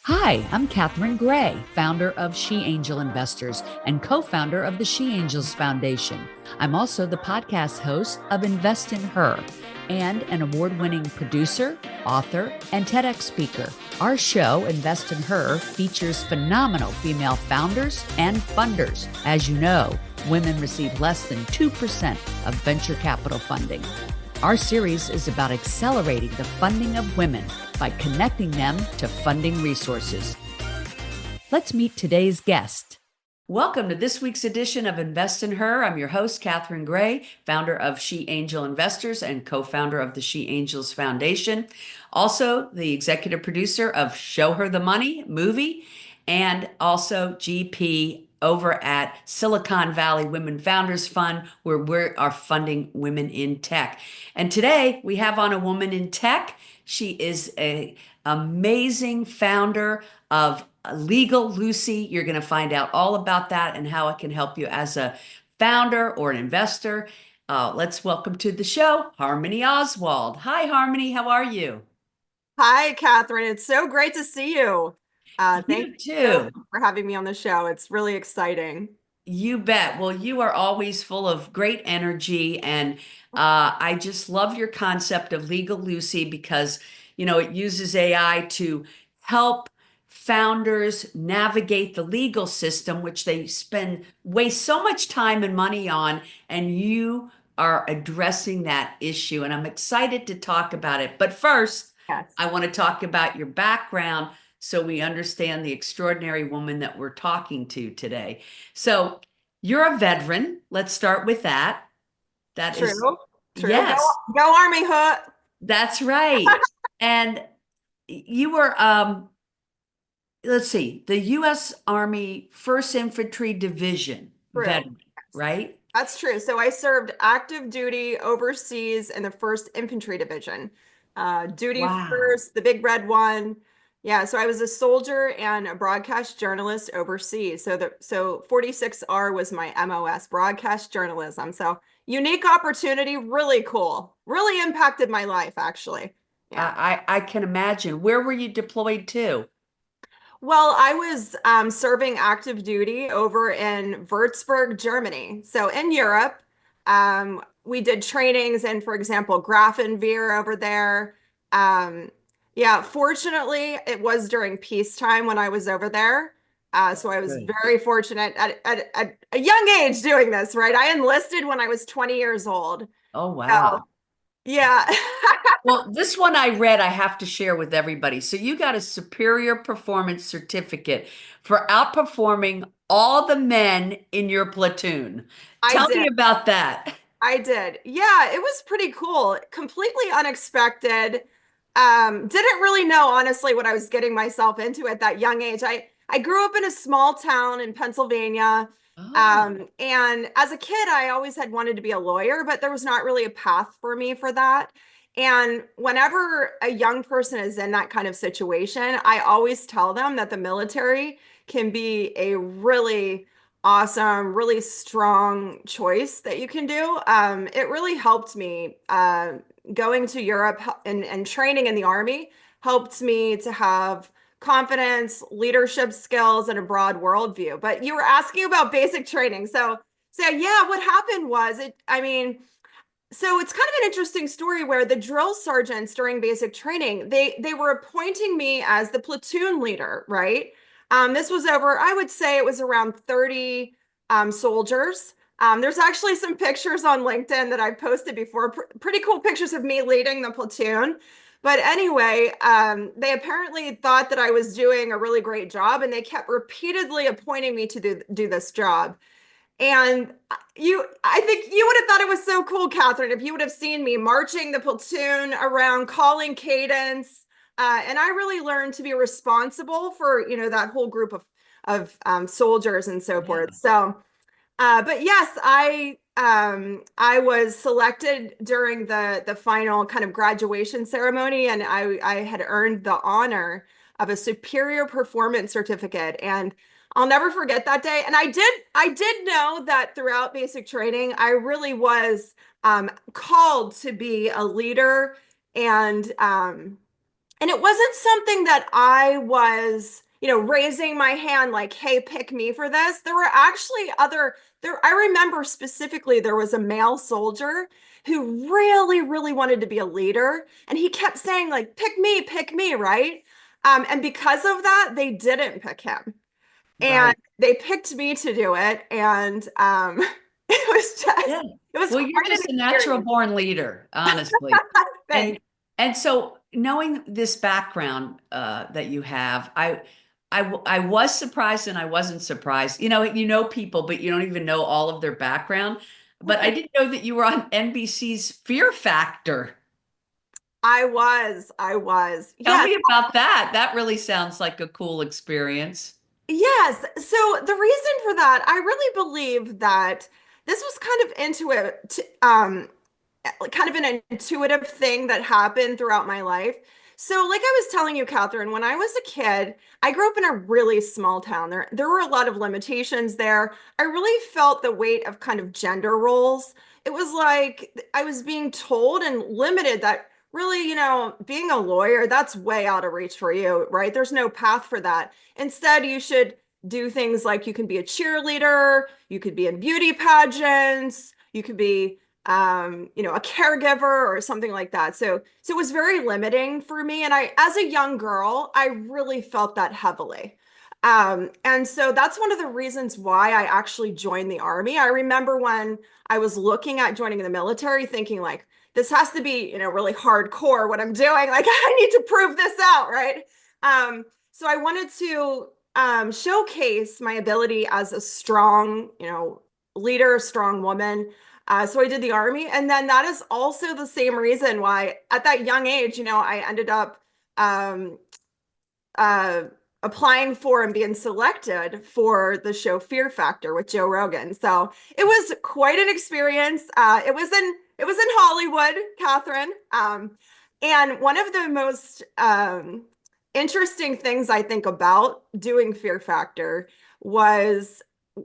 Hi, I'm Catherine Gray, founder of She Angel Investors and co founder of the She Angels Foundation. I'm also the podcast host of Invest in Her and an award winning producer, author, and TEDx speaker. Our show, Invest in Her, features phenomenal female founders and funders. As you know, women receive less than 2% of venture capital funding. Our series is about accelerating the funding of women by connecting them to funding resources. Let's meet today's guest. Welcome to this week's edition of Invest in Her. I'm your host, Catherine Gray, founder of She Angel Investors and co-founder of the She Angels Foundation. Also, the executive producer of Show Her the Money movie, and also GP over at Silicon Valley Women Founders Fund, where we are funding women in tech. And today we have on a woman in tech. She is an amazing founder of Legalucy. You're going to find out all about that and how it can help you as a founder or an investor. Let's welcome to the show, Harmony Oswald. Hi, Harmony. How are you? Hi, Catherine. It's so great to see you. Thank You you so too. much for having me on the show. It's really exciting. You bet. Well, you are always full of great energy, and I just love your concept of Legal Lucy because, it uses AI to help founders navigate the legal system, which they waste so much time and money on, and you are addressing that issue, and I'm excited to talk about it. But first, Yes. I want to talk about your background so we understand the extraordinary woman that we're talking to today. So you're a veteran. Let's start with that. That is, True. True. Go, yes, go Army Hood. that's right. And you were, let's see, the U.S. Army 1st Infantry Division True. veteran, Yes. right? That's true. So I served active duty overseas in the 1st Infantry Division. Duty Wow. first, the big red one. Yeah, so I was a soldier and a broadcast journalist overseas. So 46R was my MOS, broadcast journalism. So unique opportunity, really cool. Really impacted my life, actually. Yeah. I can imagine. Where were you deployed to? Well, I was serving active duty over in Würzburg, Germany. So in Europe, we did trainings in, for example, Grafenwehr over there. Yeah, fortunately, it was during peacetime when I was over there. So I was Good. very fortunate at a young age doing this, right? I enlisted when I was 20 years old. Oh, So, wow. yeah. Well, this one I read, I have to share with everybody. So you got a superior performance certificate for outperforming all the men in your platoon. I Tell did. me about that. I did. Yeah, it was pretty cool. Completely unexpected. Didn't really know honestly what I was getting myself into at that young age. I grew up in a small town in Pennsylvania. Oh, And as a kid, I always had wanted to be a lawyer, but there was not really a path for me for that. And whenever a young person is in that kind of situation, I always tell them that the military can be a really awesome, really strong choice that you can do. It really helped me going to Europe and training in the army helped me to have confidence, leadership skills, and a broad worldview. But you were asking about basic training. So yeah, what happened was so it's kind of an interesting story where the drill sergeants during basic training, they were appointing me as the platoon leader, right? This was over, I would say it was around 30 soldiers. There's actually some pictures on LinkedIn that I've posted before, pretty cool pictures of me leading the platoon. But anyway, they apparently thought that I was doing a really great job, and they kept repeatedly appointing me to do this job. And I think you would have thought it was so cool, Catherine, if you would have seen me marching the platoon around, calling cadence. And I really learned to be responsible for, that whole group of soldiers and so yeah. forth. But yes, I was selected during the final kind of graduation ceremony, and I had earned the honor of a superior performance certificate. And I'll never forget that day. And I did know that throughout basic training, I really was called to be a leader and And it wasn't something that I was, raising my hand like, hey, pick me for this. There were actually I remember specifically there was a male soldier who really, really wanted to be a leader. And he kept saying, like, pick me, right? And because of that, they didn't pick him. And Right. they picked me to do it. And Yeah. it was Well, you're quite an just a natural experience. born leader, honestly. And Thanks. and so knowing this background that you have, I was surprised and I wasn't surprised. You know people, but you don't even know all of their background. But I didn't know that you were on NBC's Fear Factor. I was. Tell Yes, me about that. That really sounds like a cool experience. yes. So the reason for that, I really believe that this was kind of kind of an intuitive thing that happened throughout my life. So, like I was telling you, Catherine, when I was a kid, I grew up in a really small town. There were a lot of limitations there. I really felt the weight of kind of gender roles. It was like I was being told and limited that really, being a lawyer, that's way out of reach for you, right? There's no path for that. Instead, you should do things like you can be a cheerleader, you could be in beauty pageants, you could be a caregiver or something like that. So it was very limiting for me. And as a young girl, I really felt that heavily. And so that's one of the reasons why I actually joined the army. I remember when I was looking at joining the military, thinking like, this has to be, really hardcore what I'm doing. Like, I need to prove this out, right? So I wanted to showcase my ability as a strong, leader, strong woman. So I did the army. And then that is also the same reason why at that young age, I ended up um, uh, applying for and being selected for the show Fear Factor with Joe Rogan. So it was quite an experience. It was in Hollywood, Catherine. And one of the most interesting things I think about doing Fear Factor was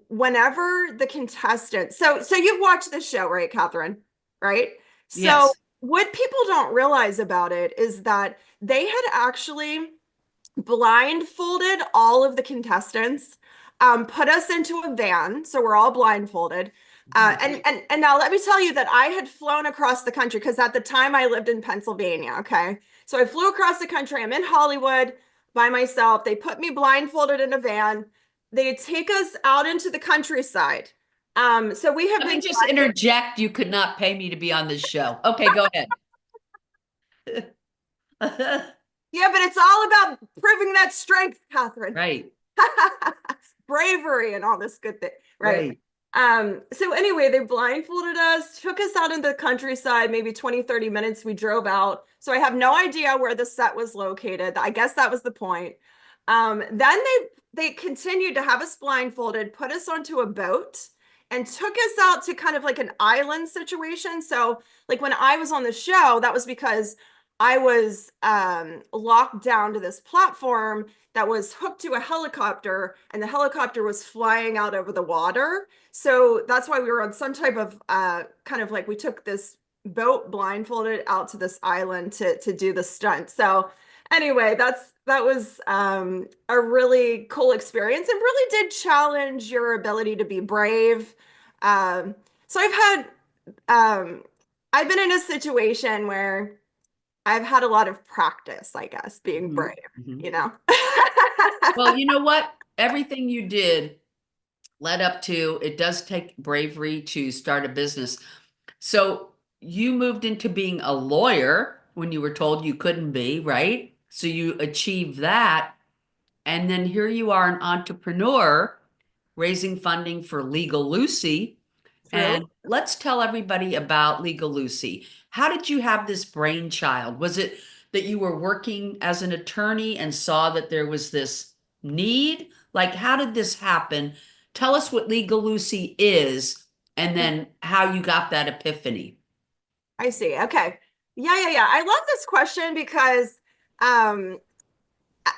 whenever the contestants. So you've watched this show, right, Catherine? Right? So Yes. what people don't realize about it is that they had actually blindfolded all of the contestants, put us into a van, so we're all blindfolded. Mhm. And now let me tell you that I had flown across the country because at the time I lived in Pennsylvania. Okay, so I flew across the country. I'm in Hollywood by myself. They put me blindfolded in a van. They take us out into the countryside. So we have Let me been just interject. You could not pay me to be on this show. Okay, go ahead. yeah, but it's all about proving that strength, Catherine. Right, Bravery and all this good thing, right? right. So anyway, they blindfolded us, took us out into the countryside, maybe 20, 30 minutes. We drove out. So I have no idea where the set was located. I guess that was the point. Then they continued to have us blindfolded, put us onto a boat, and took us out to kind of like an island situation. So, like when I was on the show, that was because I was locked down to this platform that was hooked to a helicopter, and the helicopter was flying out over the water. So that's why we were on some type of kind of like we took this boat blindfolded out to this island to do the stunt. So anyway, that was a really cool experience and really did challenge your ability to be brave. So I've been in a situation where I've had a lot of practice, I guess, being Mhm, brave, mhm. you know? Well, you know what? Everything you did led up to it does take bravery to start a business. So you moved into being a lawyer when you were told you couldn't be, right? So you achieved that. And then here you are, an entrepreneur raising funding for Legalucy. True. And let's tell everybody about Legalucy. How did you have this brainchild? Was it that you were working as an attorney and saw that there was this need? Like, how did this happen? Tell us what Legalucy is and then how you got that epiphany. I see. Okay. Yeah. I love this question because um,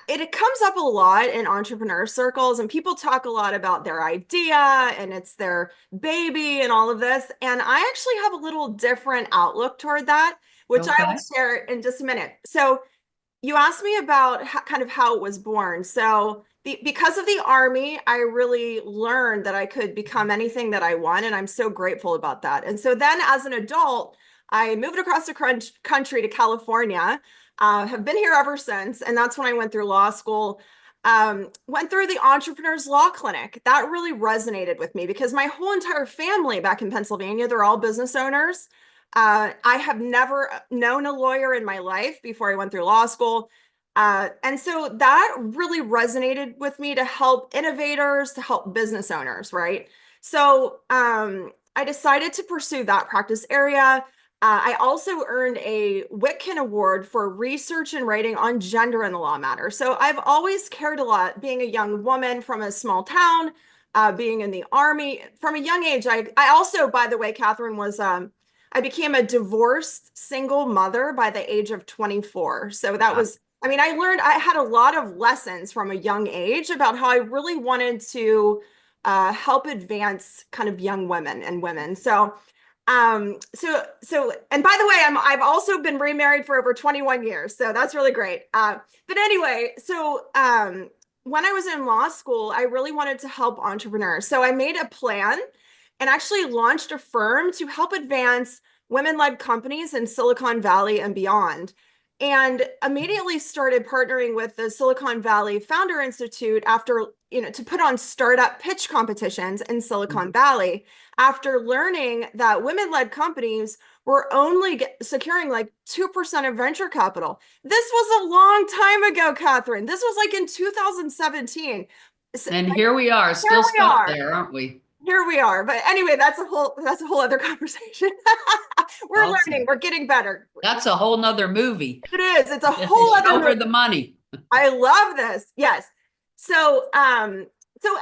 it comes up a lot in entrepreneur circles, and people talk a lot about their idea and it's their baby and all of this. And I actually have a little different outlook toward that, which I will Okay. share in just a minute. So you asked me about kind of how it was born. So because of the Army, I really learned that I could become anything that I want, and I'm so grateful about that. And so then as an adult, I moved across the country to California, have been here ever since, and that's when I went through law school. Went through the Entrepreneurs Law Clinic. That really resonated with me because my whole entire family back in Pennsylvania, they're all business owners. I have never known a lawyer in my life before I went through law school. And so that really resonated with me to help innovators, to help business owners, right? So I decided to pursue that practice area. I also earned a Whitkin Award for research and writing on gender in the law matter. So I've always cared a lot, being a young woman from a small town, being in the Army from a young age. I also, by the way, Catherine, was I became a divorced single mother by the age of 24. So that was, I mean, I had a lot of lessons from a young age about how I really wanted to help advance kind of young women and women. And by the way, I've also been remarried for over 21 years, so that's really great. But anyway, when I was in law school, I really wanted to help entrepreneurs. So I made a plan and actually launched a firm to help advance women-led companies in Silicon Valley and beyond. And immediately started partnering with the Silicon Valley Founder Institute after, to put on startup pitch competitions in Silicon Valley after learning that women-led companies were only securing like 2% of venture capital. This was a long time ago, Catherine. This was like in 2017. And here we are, Here still we stuck are. there, aren't we? Here we are. But anyway, that's a whole other conversation. We're learning, Awesome. we're getting better. That's a whole nother movie. It is. It's a whole other Show her movie. the money. I love this. Yes. So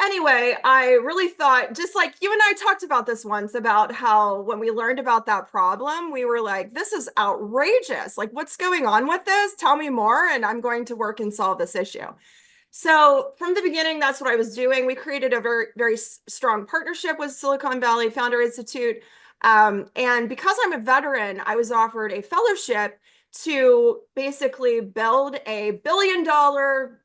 anyway, I really thought, just like you and I talked about this once, about how when we learned about that problem, we were like, this is outrageous. Like, what's going on with this? Tell me more, and I'm going to work and solve this issue. So from the beginning, that's what I was doing. We created a very, very strong partnership with Silicon Valley Founder Institute. And because I'm a veteran, I was offered a fellowship to basically build a $1 billion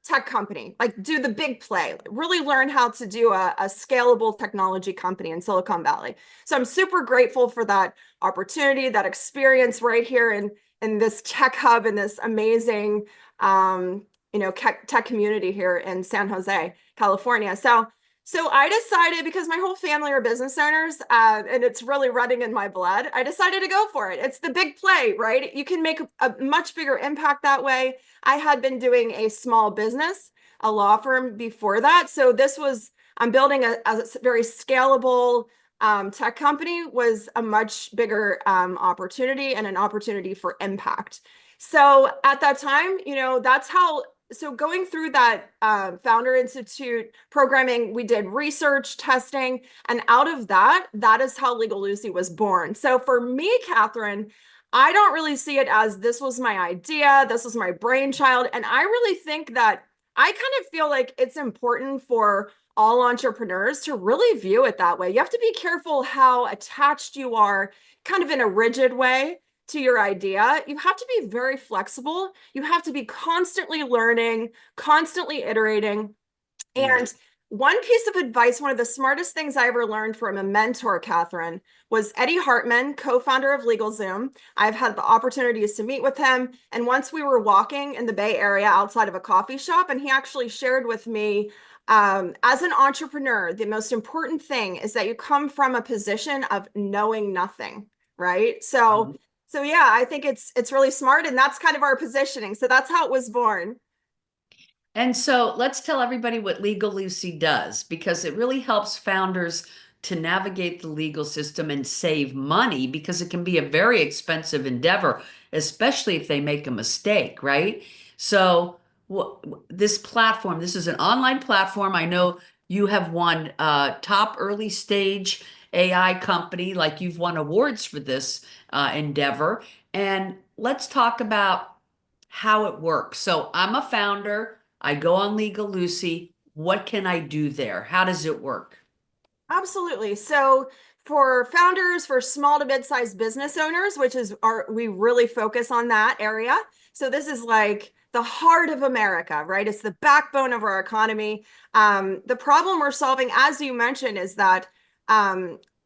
tech company, like do the big play, really learn how to do a scalable technology company in Silicon Valley. So I'm super grateful for that opportunity, that experience right here in this tech hub, in this amazing tech community here in San Jose, California. So I decided, because my whole family are business owners, and it's really running in my blood, I decided to go for it. It's the big play, right? You can make a much bigger impact that way. I had been doing a small business, a law firm before that. So I'm building a very scalable tech company, was a much bigger opportunity and an opportunity for impact. So at that time, so going through that Founder Institute programming, we did research, testing, and out of that is how Legalucy was born. So for me, Catherine, I don't really see it as this was my idea, this was my brainchild. And I really think that I kind of feel like it's important for all entrepreneurs to really view it that way. You have to be careful how attached you are, kind of in a rigid way, to your idea. You have to be very flexible. You have to be constantly learning, constantly iterating. And one piece of advice, one of the smartest things I ever learned from a mentor, Catherine, was Eddie Hartman, co-founder of LegalZoom. I've had the opportunities to meet with him. And once we were walking in the Bay Area outside of a coffee shop, and he actually shared with me, as an entrepreneur, the most important thing is that you come from a position of knowing nothing, right? So yeah, I think it's really smart, and that's kind of our positioning. So that's how it was born. And so let's tell everybody what Legalucy does, because it really helps founders to navigate the legal system and save money, because it can be a very expensive endeavor, especially if they make a mistake, right? So this platform, this is an online platform. I know you have won top early stage AI company, like you've won awards for this endeavor. And let's talk about how it works. So I'm a founder. I go on Legalucy. What can I do there? How does it work? Absolutely. So for founders, for small to mid-sized business owners, which is we really focus on that area. So this is like the heart of America, right? It's the backbone of our economy. The problem we're solving, as you mentioned, is that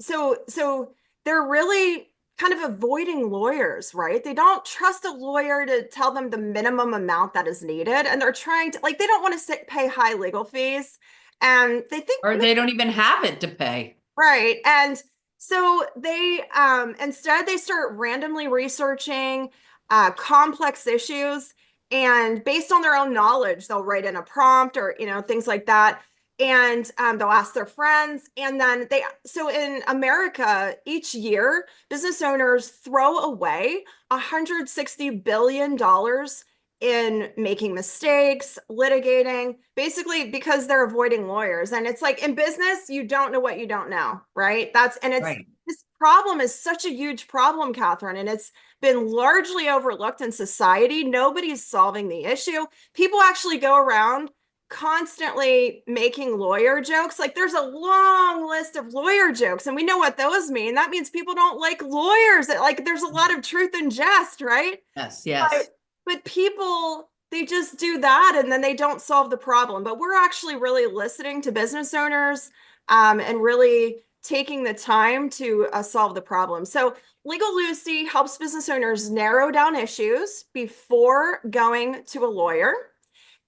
so they're really kind of avoiding lawyers, right? They don't trust a lawyer to tell them the minimum amount that is needed, and they're trying to like they don't want to pay high legal fees, and they think Or they don't even have it to pay. right. And so they instead they start randomly researching complex issues, and based on their own knowledge, they'll write in a prompt or things like that. And they'll ask their friends. And then so in America, each year, business owners throw away $160 billion in making mistakes, litigating, basically because they're avoiding lawyers. And it's like in business, you don't know what you don't know, right? Right. This problem is such a huge problem, Catherine, and it's been largely overlooked in society. Nobody's solving the issue. People actually go around constantly making lawyer jokes. Like there's a long list of lawyer jokes, and we know what those mean. That means people don't like lawyers. Like there's a lot of truth in jest, right? Yes, yes. But people, they just do that and then they don't solve the problem. But we're actually really listening to business owners and really taking the time to solve the problem. So Legalucy helps business owners narrow down issues before going to a lawyer,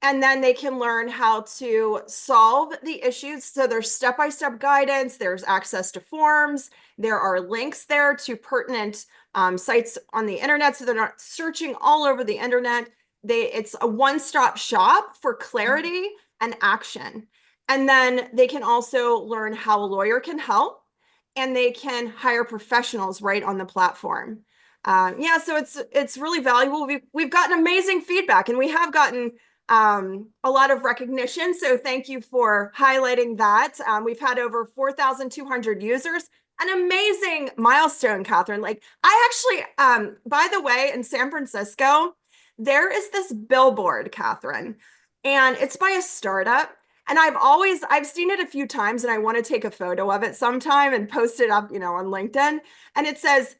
and then they can learn how to solve the issues. So there's step-by-step guidance, there's access to forms, there are links there to pertinent sites on the internet, so they're not searching all over the internet. It's a one-stop shop for clarity and action. And then they can also learn how a lawyer can help, and they can hire professionals right on the platform. Yeah, so it's really valuable. We've gotten amazing feedback, and we have gotten a lot of recognition. So thank you for highlighting that. We've had over 4,200 users, an amazing milestone, Catherine. Like I actually, by the way, in San Francisco, there is this billboard, Catherine, and it's by a startup. And I've seen it a few times, and I want to take a photo of it sometime and post it up, on LinkedIn. And it says,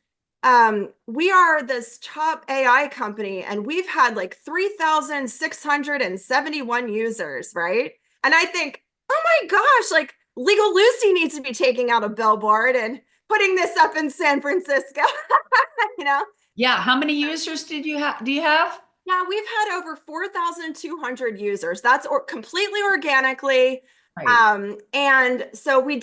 we are this top AI company, and we've had like 3,671 users, right? And I think, oh my gosh, like Legalucy needs to be taking out a billboard and putting this up in San Francisco, you know? Yeah. How many users do you have? Yeah, we've had over 4,200 users. That's completely organically. Right. And so we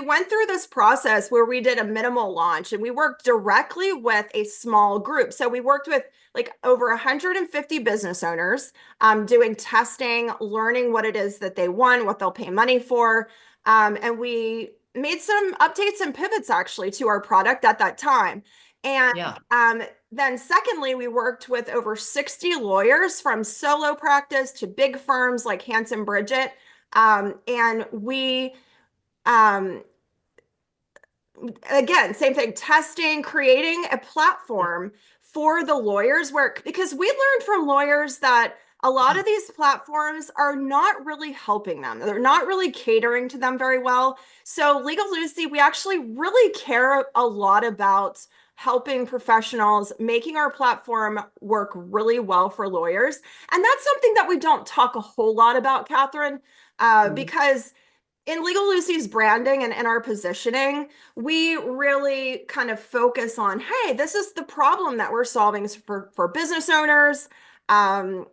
went through this process where we did a minimal launch, and we worked directly with a small group. So we worked with like over 150 business owners, doing testing, learning what it is that they want, what they'll pay money for. And we made some updates and pivots actually to our product at that time. And Yeah. then secondly, we worked with over 60 lawyers from solo practice to big firms like Hanson Bridget. And we, um, again, same thing, testing, creating a platform for the lawyers because we learned from lawyers that a lot of these platforms are not really helping them. They're not really catering to them very well. So Legalucy, we actually really care a lot about helping professionals, making our platform work really well for lawyers. And that's something that we don't talk a whole lot about, Catherine, because in Legalucy's branding and our positioning, we really kind of focus on, hey, this is the problem that we're solving for business owners. And,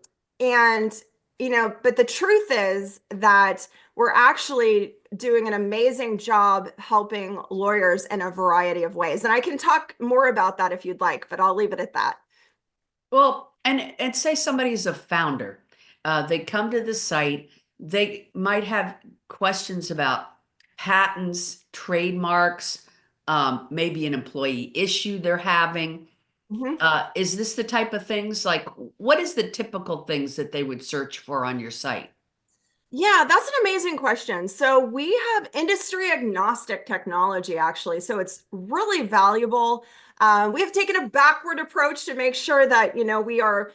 but the truth is that we're actually doing an amazing job helping lawyers in a variety of ways. And I can talk more about that if you'd like, but I'll leave it at that. Well, and say somebody's a founder, they come to the site, they might have questions about patents, trademarks, maybe an employee issue they're having. Mhm. Is this the type of things like what is the typical things that they would search for on your site? Yeah, that's an amazing question. So we have industry agnostic technology, actually. So it's really valuable. We have taken a backward approach to make sure that, we are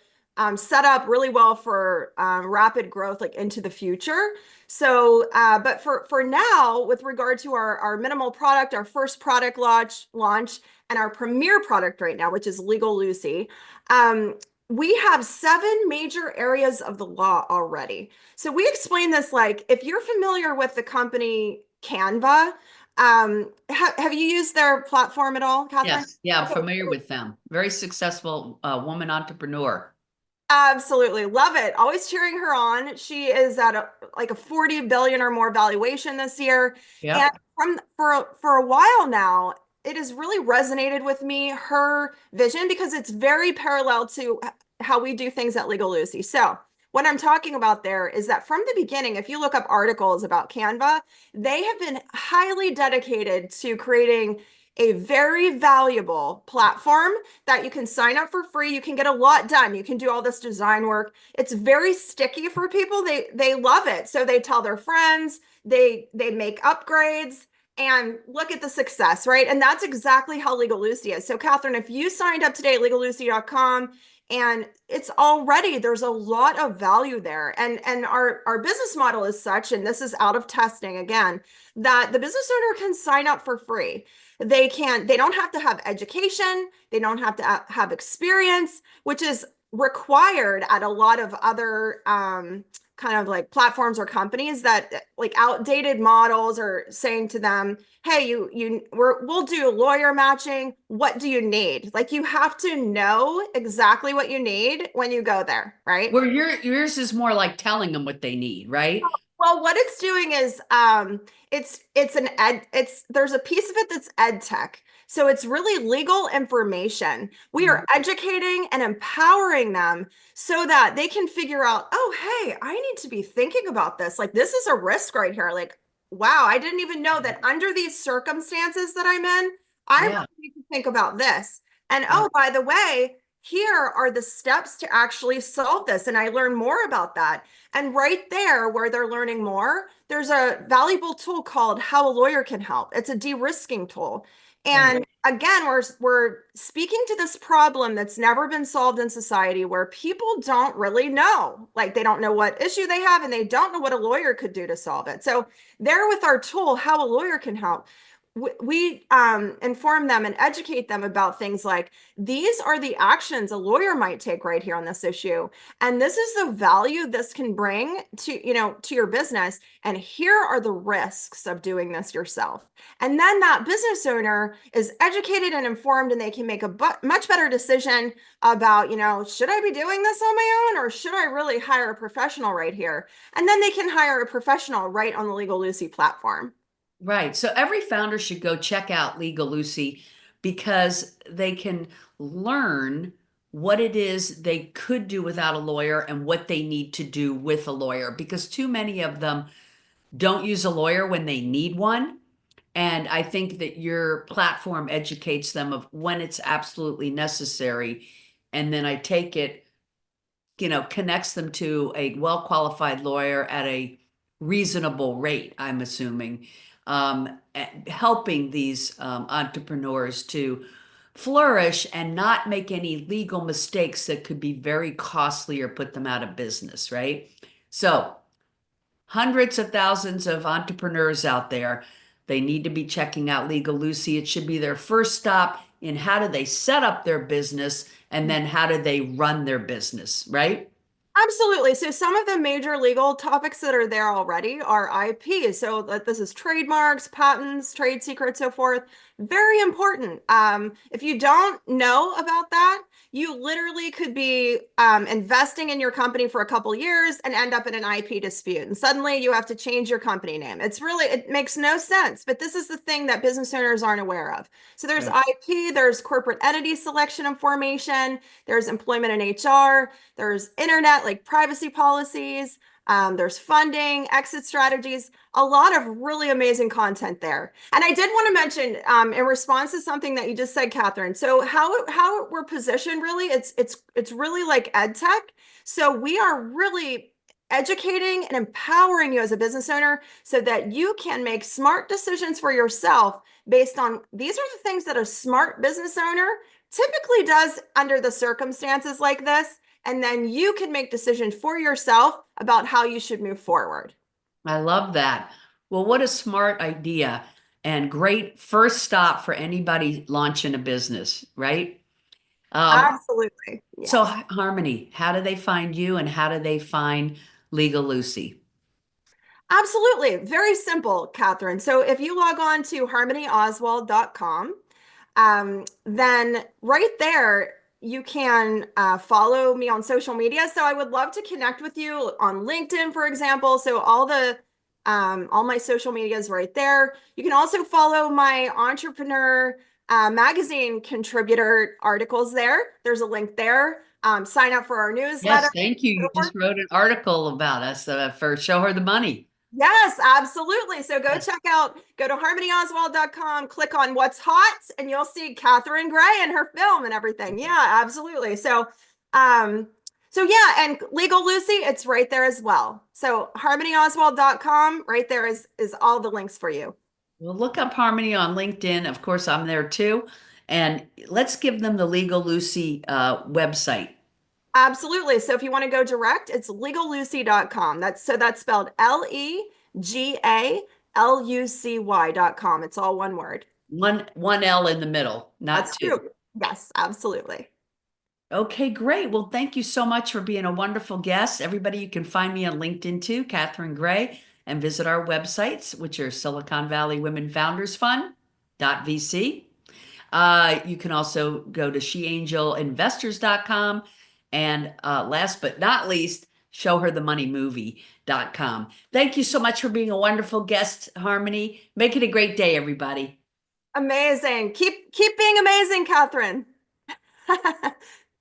set up really well for rapid growth, like into the future. So, but for now, with regard to our minimal product, our first product launch, and our premier product right now, which is Legalucy, we have seven major areas of the law already. So we explain this like if you're familiar with the company Canva, have you used their platform at all, Catherine? Yes. Yeah, I'm Okay. familiar with them. Very successful woman entrepreneur. Absolutely. Love it. Always cheering her on. She is at like a 40 billion or more valuation this year. And Yep. for a while now, it has really resonated with me, her vision, because it's very parallel to how we do things at Legalucy. So what I'm talking about there is that from the beginning, if you look up articles about Canva, they have been highly dedicated to creating a very valuable platform that you can sign up for free. You can get a lot done. You can do all this design work. It's very sticky for people. They love it. So they tell their friends, they make upgrades and look at the success, right? And that's exactly how Legalucy is. So Catherine, if you signed up today at legalucy.com and it's already there's a lot of value there. And our business model is such, and this is out of testing again, that the business owner can sign up for free. They don't have to have education, they don't have to have experience, which is required at a lot of other kind of like platforms or companies that like outdated models are saying to them, hey, we'll do lawyer matching. What do you need? Like you have to know exactly what you need when you go there, right? Where yours is more like telling them what they need, right? Well, what it's doing is it's an ed it's there's a piece of it that's ed tech. So it's really legal information. We Mhm. are educating and empowering them so that they can figure out, oh, hey, I need to be thinking about this. Like this is a risk right here. Like, wow, I didn't even know that under these circumstances that I'm in, I really Yeah. need to think about this. And Yeah. oh, by the way, here are the steps to actually solve this. And I learn more about that. And right there, where they're learning more, there's a valuable tool called How a Lawyer Can Help. It's a de-risking tool. Right. And again, we're speaking to this problem that's never been solved in society where people don't really know. Like they don't know what issue they have and they don't know what a lawyer could do to solve it. So there with our tool, How a Lawyer Can Help, we inform them and educate them about things like these are the actions a lawyer might take right here on this issue, and this is the value this can bring to your business, and here are the risks of doing this yourself. And then that business owner is educated and informed, and they can make a much better decision about, should I be doing this on my own or should I really hire a professional right here? And then they can hire a professional right on the Legalucy platform. Right. So every founder should go check out Legalucy because they can learn what it is they could do without a lawyer and what they need to do with a lawyer because too many of them don't use a lawyer when they need one. And I think that your platform educates them of when it's absolutely necessary. And then I take it, connects them to a well-qualified lawyer at a reasonable rate, I'm assuming, helping these entrepreneurs to flourish and not make any legal mistakes that could be very costly or put them out of business, right? So hundreds of thousands of entrepreneurs out there. They need to be checking out Legalucy. It should be their first stop in how do they set up their business and then how do they run their business, right? Absolutely. So some of the major legal topics that are there already are IP. So that this is trademarks, patents, trade secrets, so forth. Very important. If you don't know about that, you literally could be investing in your company for a couple years and end up in an IP dispute. And suddenly you have to change your company name. It makes no sense. But this is the thing that business owners aren't aware of. So there's Right. IP, there's corporate entity selection and formation, there's employment and HR. There's internet, like privacy policies. There's funding, exit strategies, a lot of really amazing content there. And I did want to mention, in response to something that you just said, Catherine. So how we're positioned, really, it's really like ed tech. So we are really educating and empowering you as a business owner so that you can make smart decisions for yourself based on these are the things that a smart business owner typically does under the circumstances like this. And then you can make decisions for yourself about how you should move forward. I love that. Well, what a smart idea and great first stop for anybody launching a business, right? Um, Absolutely. so Yes. Harmony, how do they find you and how do they find Legal Lucy? Absolutely. Very simple, Catherine. So if you log on to harmonyoswald.com, then right there, you can follow me on social media. So I would love to connect with you on LinkedIn, for example. So all my social media is right there. You can also follow my entrepreneur magazine contributor articles there. There's a link there. Sign up for our newsletter. Yes, thank you. You just wrote an article about us for Show Her the Money. Yes, absolutely. So go to harmonyoswald.com, click on what's hot, and you'll see Catherine Gray and her film and everything. Yeah, absolutely. Um, so yeah, and Legal Lucy, it's right there as well. So harmonyoswald.com, right there is all the links for you. Well, look up Harmony on LinkedIn. Of course, I'm there too. And let's give them the Legal Lucy website. Absolutely. So if you want to go direct, it's legallucy.com. That's spelled LegaLucy.com. It's all one word. One L in the middle, not That's two. true. Yes, absolutely. Okay, great. Well, thank you so much for being a wonderful guest. Everybody, you can find me on LinkedIn too, Catherine Gray, and visit our websites, which are Silicon Valley Women Founders Fund .vc. You can also go to sheangelinvestors.com. And last but not least, showherthemoneymovie.com. Thank you so much for being a wonderful guest, Harmony. Make it a great day, everybody. Amazing. Keep being amazing, Catherine.